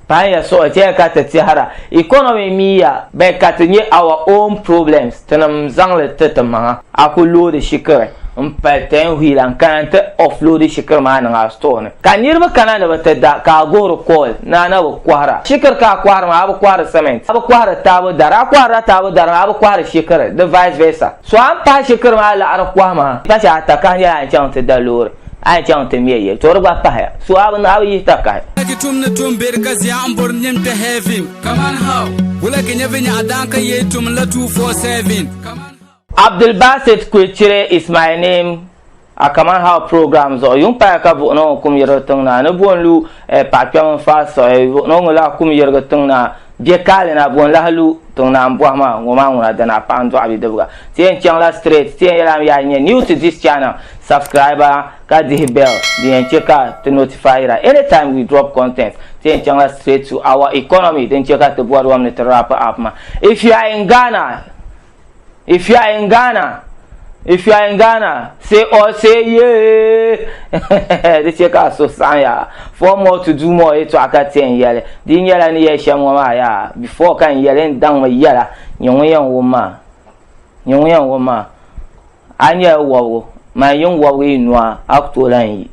Panya so je ka ta tihara economy miya be ka ta nye our own problems tanam zangle tetama akulo de shikere mpelten hilan kanante offload shikere ma na store kan nirba kana da bata da ka goro call na ba kwara shikere ka kwara ma ba kwara cement ba kwara tabo dara kwara tabo dara ba kwara shikere the vice versa so an pa shikere ma la ar kwama ta sha ta kan ya chante da lor ai chante miye to ba pa ya so abun na yi ta kai tum na tum ber ka zi an bor nyem te heaven kaman how wala ke nyevenya adanka ye tum la 247 kaman Abdul Basit Kulchire is my name. A Kaman how programs or yung pa ka bu no kum yero tung na no bon lu pa pyam fa so no la kum yero tung na de kale na bon la lu tung na mbo ma ngoma ngona dana pa ndo abi de buga tien chang la straight tien yela ya new to this channel subscriber ka the bell the check out to notify you anytime we drop content tien chang la straight to our economy then check out the board one to wrap up ma if you are in Ghana, say or say yeah. This year so sanya. For more to do more to aka 10 year. Din yala ni ye shamwa ya. Before kan yelen down my yala. Young woman. Anya wo. My young wo we noa aktolan.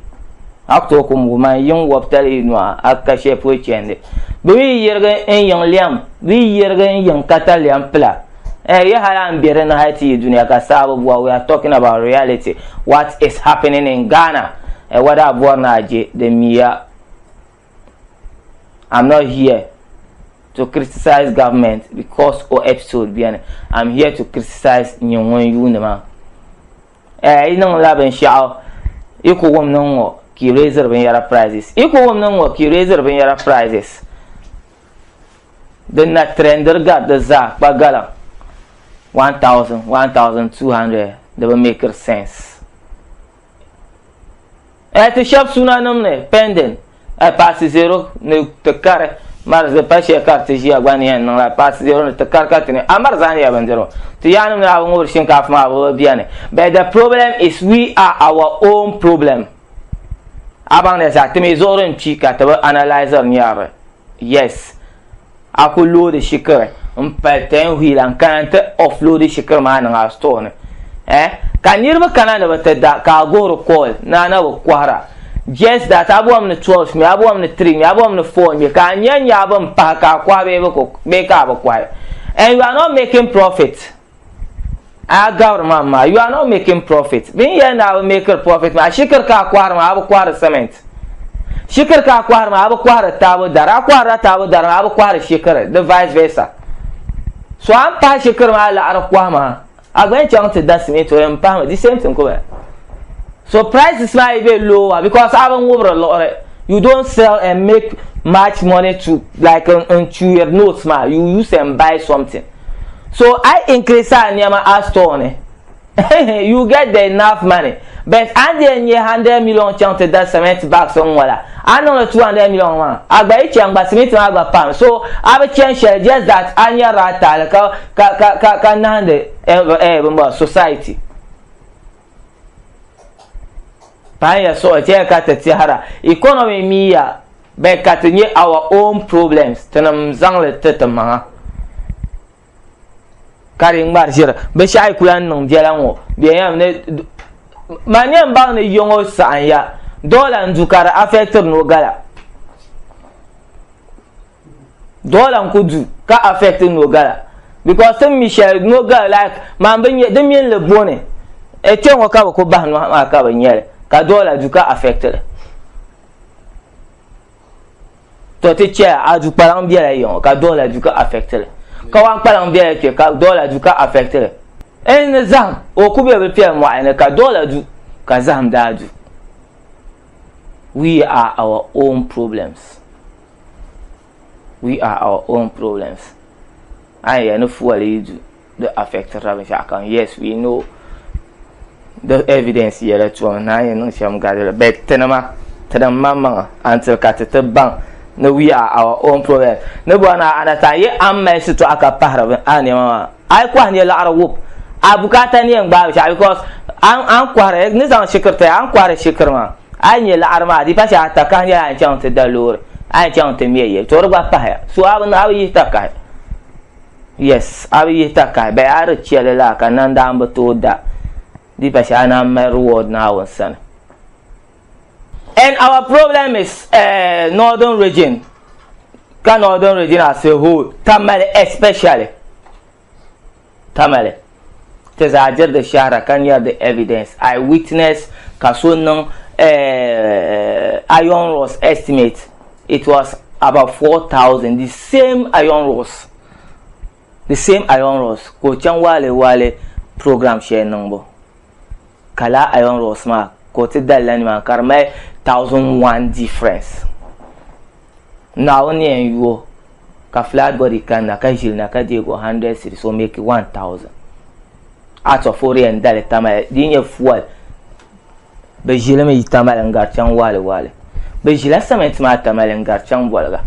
Akto kum my young wo tell noa aka she po chende. Bi yerga en young liam. Bi yerga en young kataliam pla. We are talking about reality, what is happening in Ghana. I'm not here to criticize government because of episode. I'm here to criticize Nyongon. You know, love and shout. You could no ki razor when your prizes. You could no ki razor when your prizes. Then that trender got the za bagala. 1,000, 1,200, they will make sense. At the shop soon pending. I pass zero, no to carry. Mars the Pasha Cartesian, Ghanaian, no, I pass zero to Carcatine. Amarzania Bandero. To Yanam now over Shinkaf Biane. But the problem is we are our own problem. Abang the Satimizoran Chica to analyzer near. Yes, I could load the shikere. Mpelten hilan kanante offload shikere ma na store kan nirba kana da bata da ka goro call na ba kwara just that abuam na 12 me abuam na 3 me abuam na 4 me ka nyanya abam pa ka kwa be ka ba kwa and you are not making profit government you are not making profit bin ya na make profit ma shikere ka kwara ma abu kwara cement shikere ka kwara ma abu kwara tabo dara kwara tabo dara abu kwara shikere the vice versa. So I'm pa shikere ma la ar kwama agwen chang to that cement to empa the same thing ko. So prices might be lower because I haven't over a lot. You don't sell and make much money to like on your notes ma you use and buy something. So I increase nyama astone. You get the enough money. But and then you 100 million chang to that cement bags on wala. I know 200 million man. Agba chang ba cement agba pam. So I have change just that anya rata ka nande society. Panya so je ka ta tihara economy miya be ka ta nye our own problems tanam zangle tetama. Karing bar jira be shay kuyan nong jelango be yam ne maniam ba ne yongo sanya dola ndukara affected no gala dola nkudu ka affected no gala because some Michel no gala like man benye dem yen le bone e tengo ka ko ba no ma ka ba nyele ka dola du ka affected to te che adu param biela yon ka dola du ka affected kawan param biela ke ka dola du ka affected en zam o kube be pia mo ene ka dola du ka zam da du. We are our own problems. We are our own problems. I know fully the affected Rabbi Shakan. Yes, we know the evidence here that one. I know some gather but tenama mama until katete bang. No, we are our own problem. No one anata ye am message to aka para anima. I kwan ye la whoop. Abukata ni ang bawi because ang kware ni sang shikerte ang kware shikerma. Ay la arma di pa siya atakan ya chang te dalur ai chang te me ye to ro ba pa ya so abu yi ta kai yes abu yi ta kai be ar chele la kananda ambo to da di pa sha na me reward na won san. And our problem is northern region. Northern region as a whole, Tamale especially. Tamale. There's a the shara can hear the evidence. I witnessed Kasunong iron rods estimate. It was about 4,000. The same iron rods. The same iron rods. Kochang wale program share number. Kala iron rods ma. Kote dalan man karmai 1,001 difference. Now ni you ka flat body can na ka jil na ka dey go 100 cities so make 1,000 out of 40 and dale tama dinye fuel be jile me tama ngar chan wale be jila cement ma tama ngar chan bolga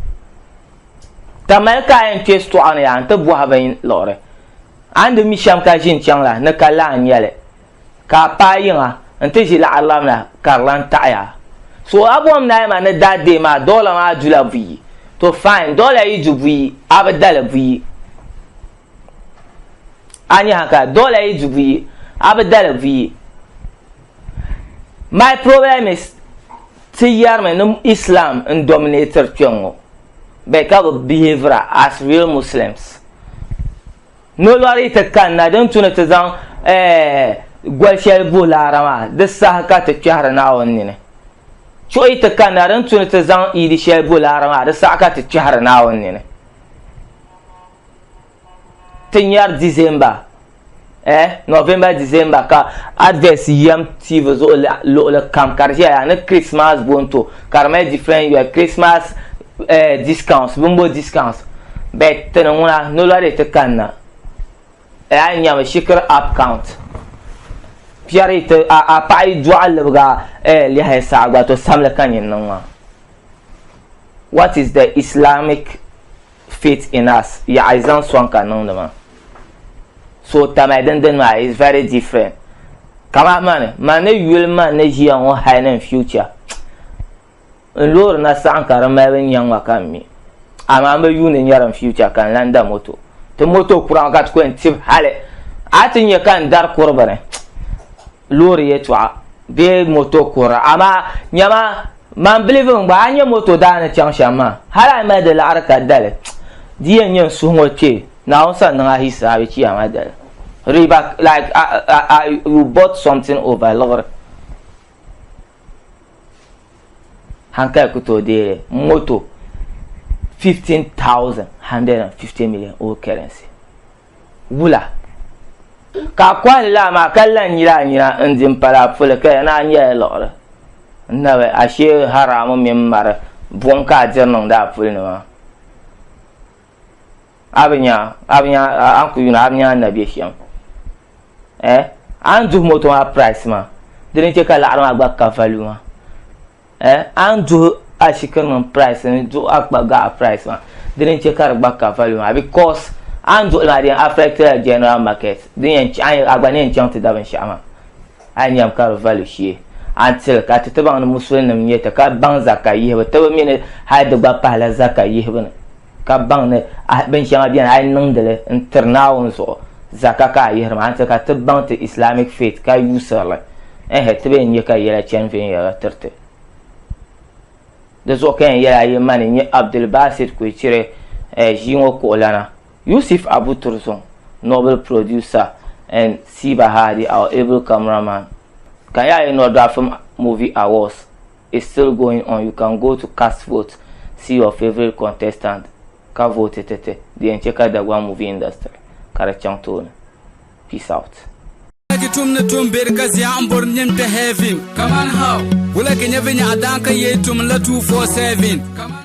tama ka en test to an ya anta bo haben lore and mi sham ka jin chan la na ka la nyele ka pa yinga anta jila Allah na karlan ta'ya so abom na ma na dade ma dola ma jula vi to find dola yi jubi abdala vi anya haka dola yi jubi abdala vi. My problem is tiyar me Islam and dominator chongo be ka behavior as real Muslims no lori ta kan na don tuna ta zan gwalshel bularama da sa ka ta kyara na wonni ne cho ita kana ran tuna ta zan idi shebo larama da saka ta chahar na wonni ne tinyar December November December ka adverse yam tv zo lo kam karje ya na Christmas bonto karma different your Christmas discounts bumbo discounts bet tenuna no lare ta kana ay nyama shikr up count Pierre a pai dual buga li hay saagba to samla kanyin nwa. What is the Islamic faith in us? Ya aizan swanka nondama. So tamaden ma is very different. Kama man yul man ne ji an high in future. Lor na sankara maben yang wakami. Ama me yu ne yaran future kan landa moto. Te moto kuran kat ko en tip hale. Atin ya kan dar korbane. Lori yetwa be moto kora ama nyama man believe ba anya moto dana changshama hala ma de la arka dale diye nyen sungo che na onsa na hisa be chi ama dale riba like you bought something over lord hanka kuto de moto 15,150 million all currency wula ka kwalla ma kallan nyira ndin para fule ka na nya lore nawe ashe haramu min mar bon ka jernon da fule no abinya an ku yuna abinya nabi sham an du moto ma price ma din ce kala arma gba ka value ma an du ashikar man price ni du akba ga price ma din ce kar gba ka value ma because and do la affect the general market din yan agbani yan chant da ban shama an yam kar value shi until ka ta ban musulmin ne ta ka ban zakai ba ta mene ha da ba pala zakai ba ka ban ne ban shama biyan ai nan da internawon so zakaka yi har ma ta ka ta ban ta Islamic faith ka usala ta ben ya ka yela chen fin ya tarte da zo kan yela yi mani ni Abdul Basit ku cire jingo ko lana Yusuf Abu Tursun, Nobel producer, and Siba Hadi, our able cameraman. Kaya Inodra Film Movie Awards is still going on. You can go to cast vote, see your favorite contestant. Ka vote tete. The Encheka Dagwa movie industry. Karachang tone. Peace out. Kaman how? Wula kenyevenya adanka yetum la 247.